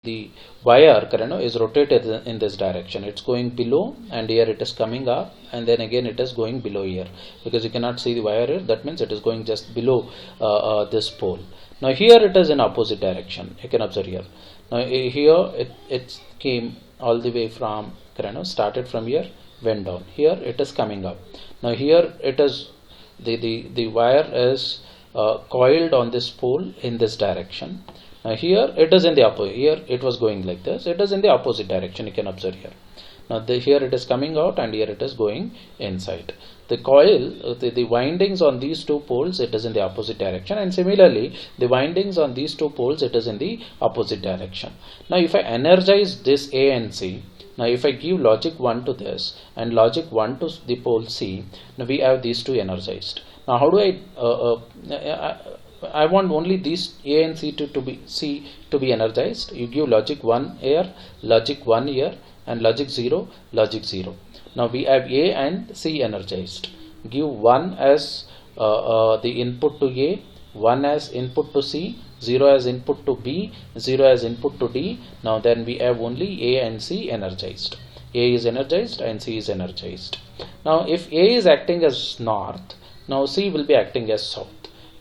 the wire is rotated in this direction. It's going below, and here it is coming up, and then again it is going below here, because you cannot see the wire here. That means it is going just below this pole. Now here it is in opposite direction. You can observe here. Now here it came all the way from started from here, went down. Here it is coming up. Now here it is the wire is coiled on this pole in this direction. Now here it is in the opposite. Here it was going like this. It is in the opposite direction. You can observe here. Now here it is coming out, and here it is going inside. The coil, the windings on these two poles, it is in the opposite direction, and similarly the windings on these two poles, it is in the opposite direction. Now if I energize this A and C, now if I give logic 1 to this and logic 1 to the pole C, now we have these two energized. Now how do I want only these A and C to be energized. You give logic 1 here, logic 1 here, and logic 0, logic 0. Now we have A and C energized. Give 1 as the input to A, 1 as input to C, 0 as input to B, 0 as input to D. Now then we have only A and C energized. A is energized and C is energized. Now if A is acting as north, now C will be acting as south.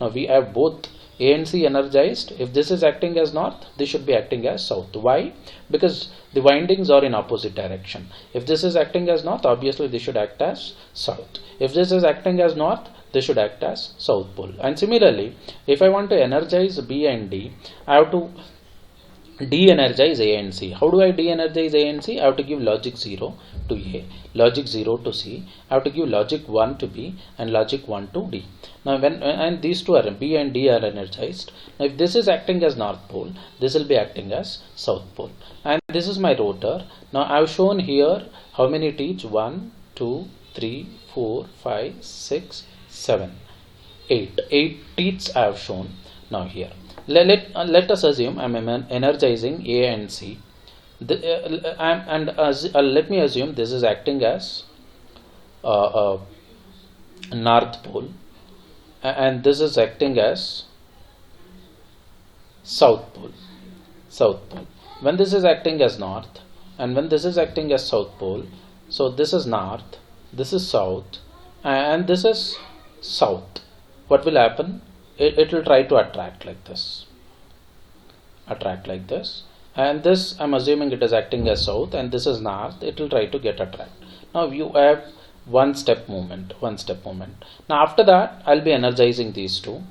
Now we have both A and C energized. If this is acting as north, this should be acting as south. Why? Because the windings are in opposite direction. If this is acting as north, obviously this should act as south. If this is acting as north, this should act as south pole. And similarly, if I want to energize B and D, I have to de-energize A and C. How do I de-energize A and C? I have to give logic 0 to A, logic 0 to C. I have to give logic 1 to B and logic 1 to D. Now and these two are B and D are energized. Now if this is acting as north pole, this will be acting as south pole. And this is my rotor. Now I have shown here how many teeth? 1, 2, 3, 4, 5, 6, 7, 8. 8 teeth I have shown now here. Let us assume I am energizing A and C. Let me assume this is acting as north pole, and this is acting as south pole. When this is acting as north and when this is acting as south pole, so this is north, this is south, and this is south. What will happen? It will try to attract like this, and this I'm assuming it is acting as south, and this is north. It will try to get attract. Now you have one step movement. Now after that I'll be energizing these two.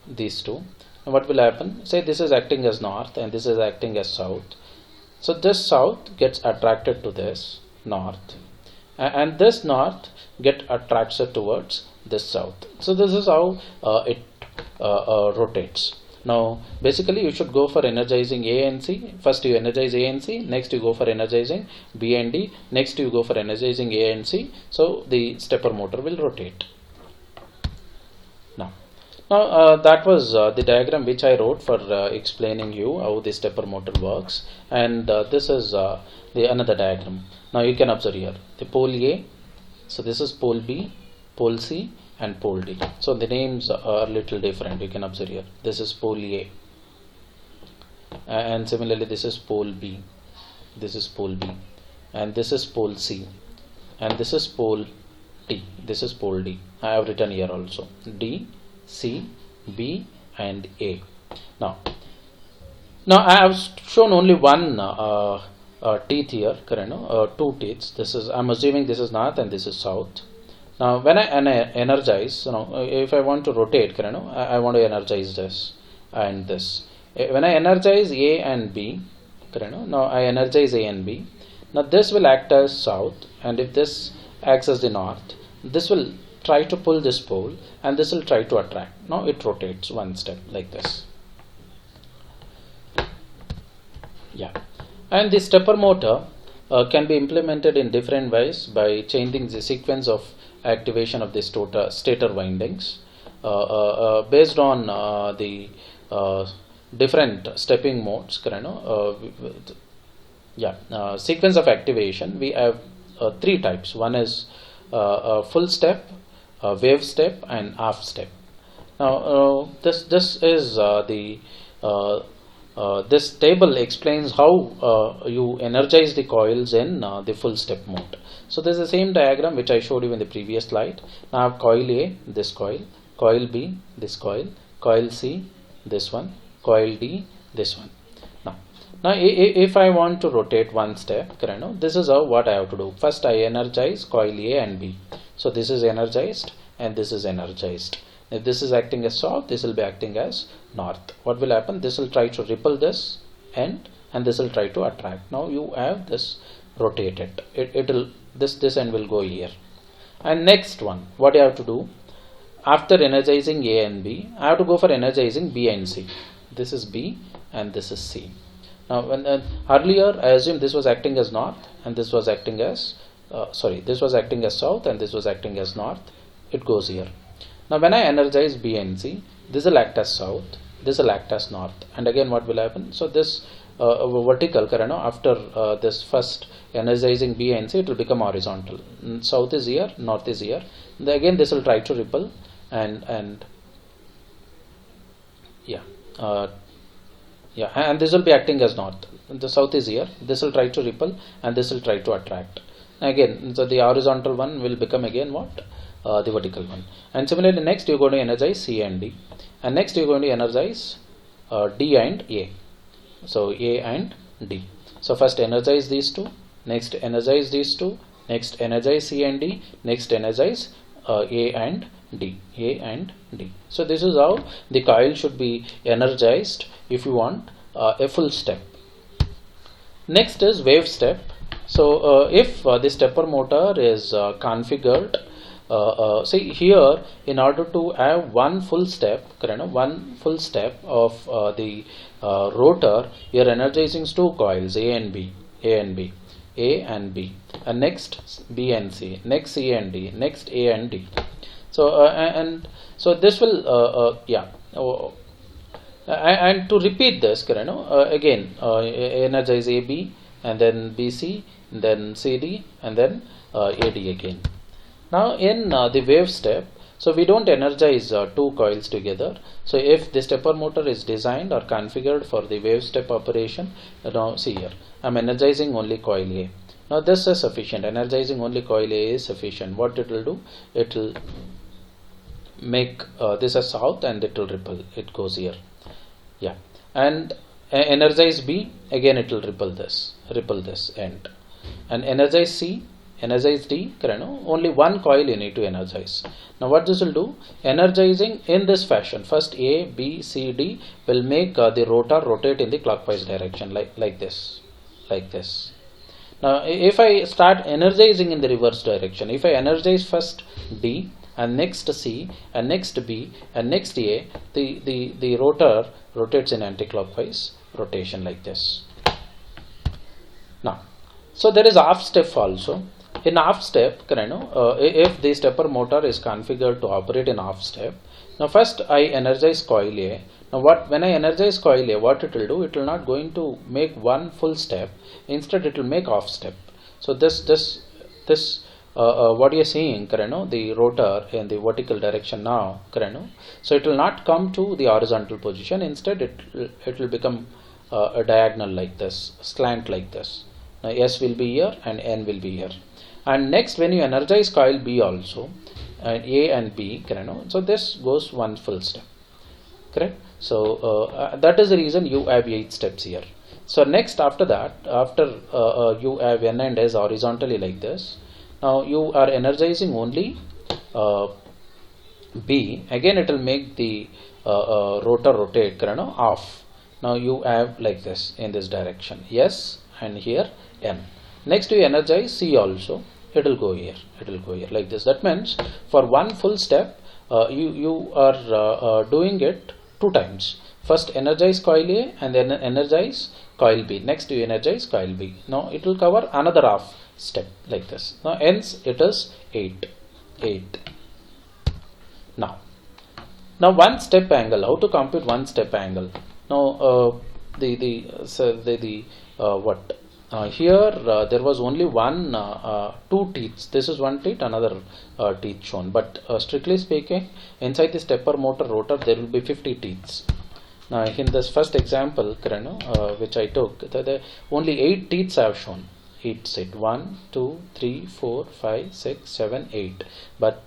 Now what will happen? Say this is acting as north and this is acting as south. So this south gets attracted to this north, and this north get attracted towards this south. So this is how it rotates. Now basically you should go for energizing A and C. First you energize A and C, next you go for energizing B and D, next you go for energizing A and C. So the stepper motor will rotate. Now that was the diagram which I wrote for explaining you how the stepper motor works, and this is the another diagram. Now you can observe here the pole A. So this is pole B, pole C, and pole D. So the names are little different. You can observe here. This is pole A, and similarly this is pole B. This is pole B, and this is pole C, and this is pole D. This is pole D. I have written here also D, C, B, and A. Now I have shown only one teeth here. Two teeth. This is, I'm assuming this is north and this is south. Now when I energize, if I want to rotate, I want to energize this and this. When I energize A and B, now I energize A and B. Now this will act as south, and if this acts as the north, this will try to pull this pole, and this will try to attract. Now it rotates one step like this. Yeah, and the stepper motor can be implemented in different ways by changing the sequence of activation of the stator windings based on the different stepping modes. Sequence of activation, we have three types. One is full step, wave step, and half step. Now this is the this table explains how you energize the coils in the full step mode. So this is the same diagram which I showed you in the previous slide. Now I have coil A, this coil B, this coil C, this one, coil D, this one. Now if I want to rotate one step, this is what I have to do. First I energize coil A and B. So this is energized and this is energized. If this is acting as south, this will be acting as north. What will happen? This will try to repel this end and this will try to attract. Now you have this rotated. This end will go here. And next one, what you have to do? After energizing A and B, I have to go for energizing B and C. This is B and this is C. Now when earlier I assume this was acting as north and this was acting as this was acting as south and this was acting as north. It goes here. Now when I energize B and C, this will act as south, this will act as north, and again what will happen? So this vertical after this first energizing B and C, it will become horizontal. South is here, north is here. Then again this will try to repel and this will be acting as north. The south is here. This will try to repel and this will try to attract. Again, so the horizontal one will become again what? The vertical one. And similarly, next you're going to energize C and D, and next you're going to energize D and A. So A and D. So first energize these two, next energize these two, next energize C and D, next energize A and D. A and D. So this is how the coil should be energized if you want a full step. Next is wave step. So if the stepper motor is configured, see here, in order to have one full step of the rotor, you are energizing two coils, A and B, and next B and C, next C and D, next A and D. So and so this will and to repeat this, again energize AB and then BC, and then CD, and then AD again. Now in the wave step, so we don't energize two coils together. So if the stepper motor is designed or configured for the wave step operation, now see here, I'm energizing only coil A. Now this is sufficient. Energizing only coil A is sufficient. What it will do? It will make this as south and it will repel. It goes here. Yeah. And energize B, again it will repel this end. And energize C, energize D, only one coil you need to energize. Now what this will do? Energizing in this fashion, first A, B, C, D will make the rotor rotate in the clockwise direction, like this. Now if I start energizing in the reverse direction, if I energize first D and next C and next B and next A, the rotor rotates in anti-clockwise rotation like this. Now, so there is off step also. In off step, if the stepper motor is configured to operate in off step, now first I energize coil A. Now when I energize coil A, what it will do? It will not going to make one full step. Instead, it will make off step. So this what you are seeing, the rotor in the vertical direction now, so it will not come to the horizontal position. Instead, it will become a diagonal like this, slant like this. Now S will be here and N will be here. And next, when you energize coil B also, and A and B, so this goes one full step, correct? So that is the reason you have 8 steps here. So next, after that, you have N and S horizontally like this. Now you are energizing only B. Again, it will make the rotor rotate, off. Now you have like this in this direction, S, and here N. Next, you energize C also. It will go here. Like this. That means for one full step, you are doing it 2 times. First energize coil A and then energize coil B. Next you energize coil B. Now it will cover another half step like this. Now hence it is 8. Now one step angle. How to compute one step angle? Now here there was only one 2 teeth. This is one teeth, another teeth shown. But strictly speaking, inside the stepper motor rotor there will be 50 teeths. Now in this first example, which I took, the only 8 teeth I have shown. 8 set 1, 2, 3, 4, 5, 6, 7, 8. But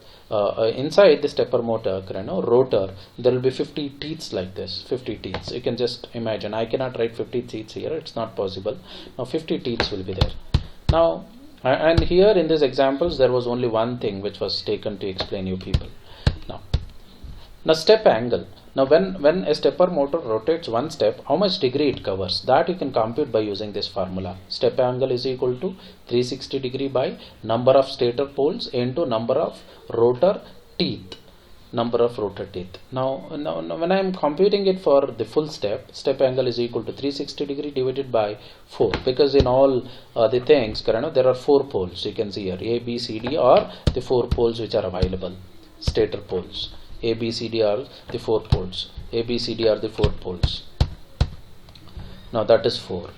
inside the stepper motor, rotor, there will be 50 teeth like this. 50 teeth. You can just imagine. I cannot write 50 teeth here. It's not possible. Now 50 teeth will be there. Now, and here in these examples, there was only one thing which was taken to explain you people. Now step angle. Now when a stepper motor rotates one step, how much degree it covers? That you can compute by using this formula. Step angle is equal to 360 degree by number of stator poles into number of rotor teeth. Number of rotor teeth. Now when I am computing it for the full step angle is equal to 360 degree divided by 4, because in all the things, there are 4 poles. You can see here A, B, C, D are the 4 poles which are available. Stator poles. A, B, C, D are the 4 poles. A, B, C, D are the 4 poles. Now that is 4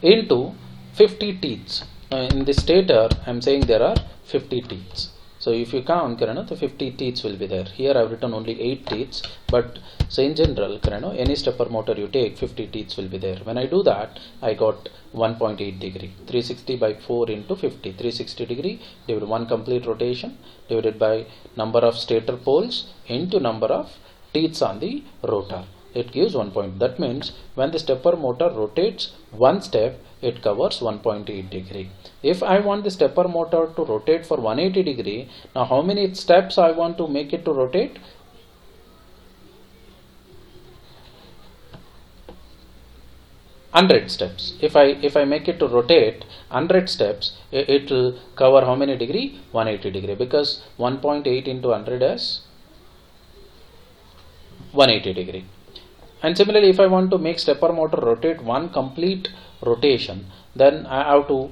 into 50 teeth. In the stator, I am saying there are 50 teeth. So if you count, the 50 teeth will be there. Here I have written only 8 teeth, but so in general, any stepper motor you take, 50 teeth will be there. When I do that, I got 1.8 degree. 360 by 4 into 50. 360 degree divided 1 complete rotation divided by number of stator poles into number of teeth on the rotor. It gives 1 point. That means when the stepper motor rotates one step, it covers 1.8 degree. If I want the stepper motor to rotate for 180 degree, now how many steps I want to make it to rotate? Hundred steps. If I make it to rotate 100 steps, it will cover how many degree? 180 degree, because 1.8 into 100 is 180 degree. And similarly, if I want to make stepper motor rotate one complete rotation, then I have to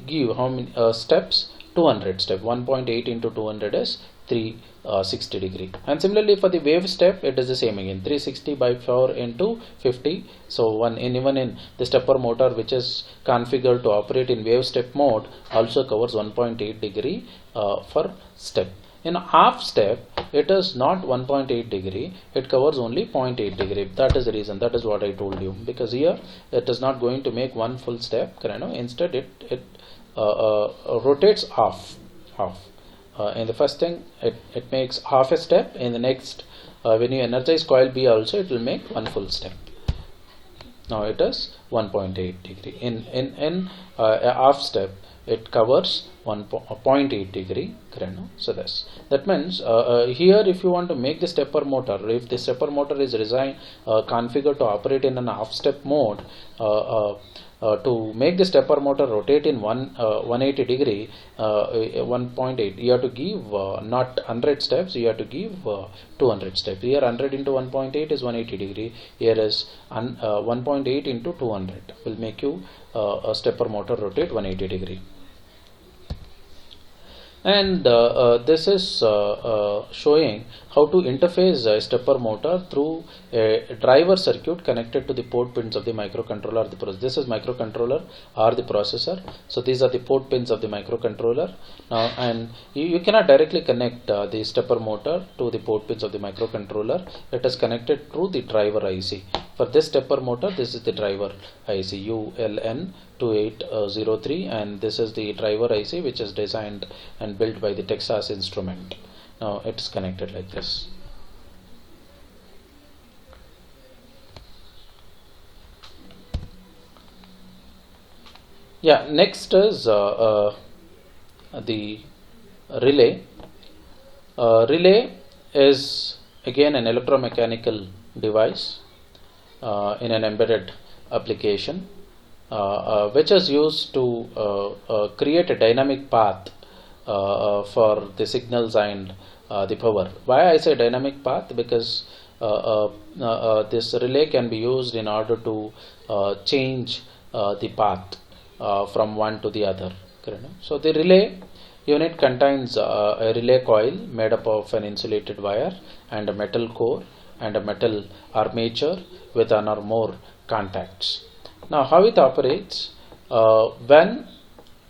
give how many steps? 200 step. 1.8 into 200 is 360 degree. And similarly for the wave step, it is the same again. 360 by 4 into 50. So even in the stepper motor which is configured to operate in wave step mode also covers 1.8 degree for step. In half step, it is not 1.8 degree, it covers only 0.8 degree. That is the reason, that is what I told you, because here it is not going to make one full step, instead it rotates half. In the first thing, it makes half a step. In the next, when you energize coil B also, it will make one full step. Now it is 1.8 degree. In a half step, it covers 1.8 degree. So that means here if you want to make the stepper motor, if the stepper motor is designed configured to operate in an half step mode, to make the stepper motor rotate in 180 degree, 1.8, you have to give not 100 steps, you have to give 200 steps. Here 100 into 1.8 is 180 degree. Here is 1.8 into 200 will make you a stepper motor rotate 180 degree. And this is showing how to interface a stepper motor through a driver circuit connected to the port pins of the microcontroller. This is microcontroller or the processor. So these are the port pins of the microcontroller. Now, and you cannot directly connect the stepper motor to the port pins of the microcontroller. It is connected through the driver IC. For this stepper motor, this is the driver IC ULN2803, and this is the driver IC which is designed and built by the Texas Instrument. Now it is connected like this. Yeah, next is the relay. Relay is again an electromechanical device in an embedded application which is used to create a dynamic path for the signals and the power. Why I say dynamic path? Because this relay can be used in order to change the path from one to the other. So the relay unit contains a relay coil made up of an insulated wire and a metal core and a metal armature with one or more contacts. Now how it operates? When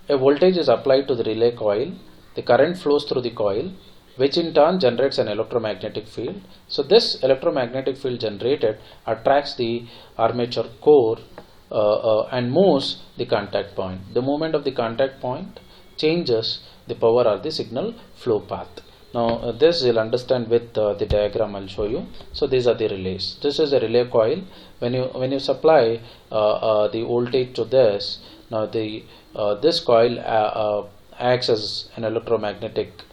a voltage is applied to the relay coil, the current flows through the coil which in turn generates an electromagnetic field. So this electromagnetic field generated attracts the armature core and moves the contact point. The movement of the contact point changes the power or the signal flow path. Now this you'll understand with the diagram I'll show you. So these are the relays. This is a relay coil. When you supply the voltage to this, now the this coil acts as an electromagnetic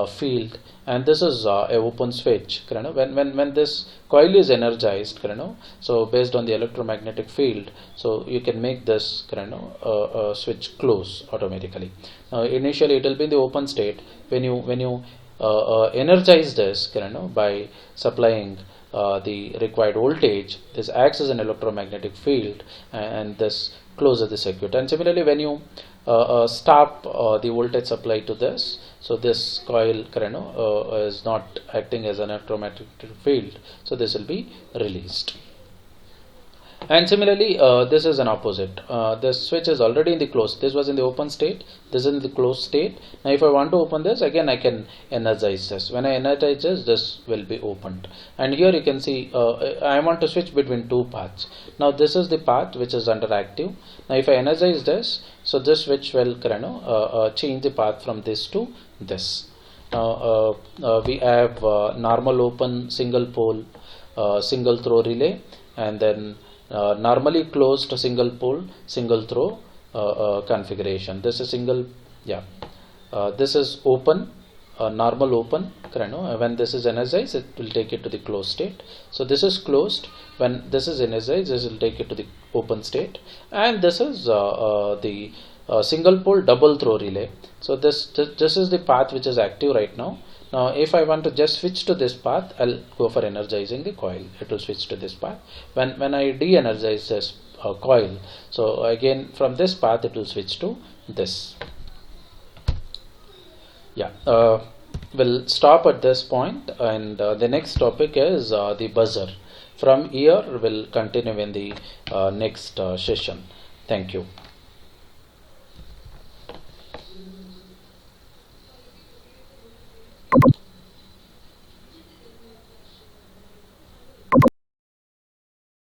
field, and this is a open switch. When this coil is energized, so based on the electromagnetic field, so you can make this switch close automatically. Now initially it will be in the open state. When you energize this by supplying the required voltage, this acts as an electromagnetic field, and this closes the circuit. And similarly, when you stop the voltage supply to this, so this coil is not acting as an electromagnetic field, so this will be released. And similarly, this is an opposite. This switch is already in the closed. This was in the open state. This is in the closed state. Now if I want to open this, again I can energize this. When I energize this will be opened. And here you can see I want to switch between two paths. Now this is the path which is under active. Now if I energize this, so this switch will change the path from this to this. Now we have normal open single pole single throw relay, and then normally closed single pole single throw configuration. This is single, this is open, normal open. When this is energized, it will take it to the closed state. So this is closed. When this is energized, this will take it to the open state. And this is the single pole double throw relay. So this is the path which is active right now. Now if I want to just switch to this path, I'll go for energizing the coil. It will switch to this path. When I de-energize this coil, so again from this path it will switch to this. We'll stop at this point, and the next topic is the buzzer. From here we'll continue in the next session. Thank you.